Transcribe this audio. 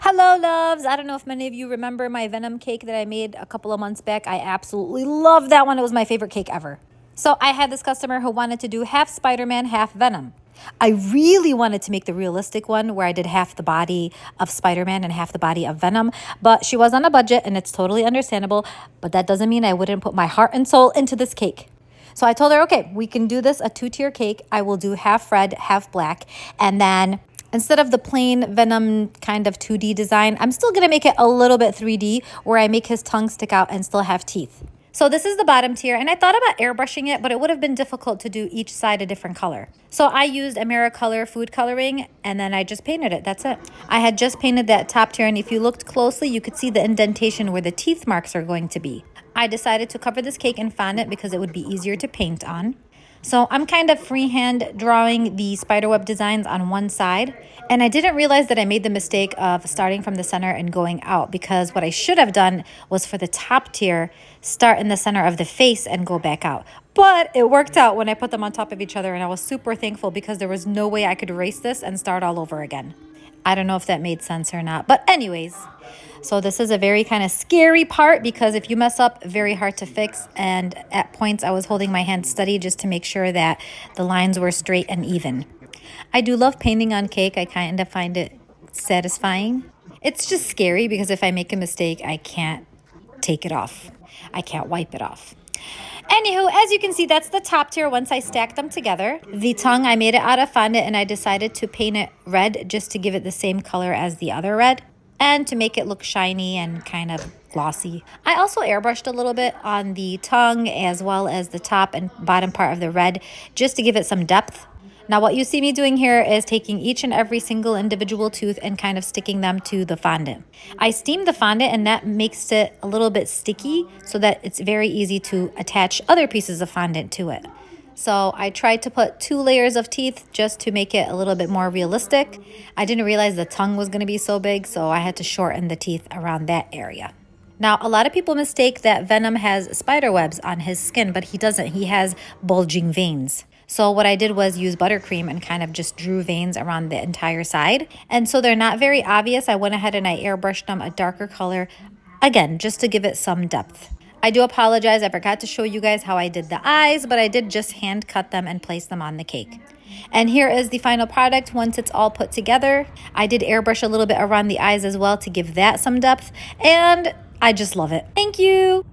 Hello, loves. I don't know if many of you remember my Venom cake that I made a couple of months back. I absolutely love that one. It was my favorite cake ever. So I had this customer who wanted to do half Spider-Man, half Venom. I really wanted to make the realistic one where I did half the body of Spider-Man and half the body of Venom, but she was on a budget and it's totally understandable, but that doesn't mean I wouldn't put my heart and soul into this cake. So I told her, okay, we can do this, a two-tier cake. I will do half red, half black, and then instead of the plain Venom kind of 2D design, I'm still gonna make it a little bit 3D where I make his tongue stick out and still have teeth. So this is the bottom tier, and I thought about airbrushing it, but it would have been difficult to do each side a different color. So I used AmeriColor food coloring, and then I just painted it. That's it. I had just painted that top tier, and if you looked closely, you could see the indentation where the teeth marks are going to be. I decided to cover this cake in fondant because it would be easier to paint on. So I'm kind of freehand drawing the spiderweb designs on one side. And I didn't realize that I made the mistake of starting from the center and going out, because what I should have done was for the top tier, start in the center of the face and go back out. But it worked out when I put them on top of each other, and I was super thankful because there was no way I could erase this and start all over again. I don't know if that made sense or not. But anyways, so this is a very kind of scary part because if you mess up, very hard to fix. And at points I was holding my hand steady just to make sure that the lines were straight and even. I do love painting on cake. I kind of find it satisfying. It's just scary because if I make a mistake, I can't take it off. I can't wipe it off. Anywho, as you can see, that's the top tier once I stacked them together. The tongue, I made it out of fondant and I decided to paint it red just to give it the same color as the other red and to make it look shiny and kind of glossy. I also airbrushed a little bit on the tongue as well as the top and bottom part of the red just to give it some depth. Now what you see me doing here is taking each and every single individual tooth and kind of sticking them to the fondant. I steamed the fondant and that makes it a little bit sticky so that it's very easy to attach other pieces of fondant to it. So I tried to put 2 layers of teeth just to make it a little bit more realistic. I didn't realize the tongue was going to be so big, so I had to shorten the teeth around that area. Now, a lot of people mistake that Venom has spider webs on his skin, but he doesn't. He has bulging veins. So what I did was use buttercream and kind of just drew veins around the entire side. And so they're not very obvious. I went ahead and I airbrushed them a darker color, again, just to give it some depth. I do apologize. I forgot to show you guys how I did the eyes, but I did just hand cut them and place them on the cake. And here is the final product once it's all put together. I did airbrush a little bit around the eyes as well to give that some depth. And I just love it. Thank you.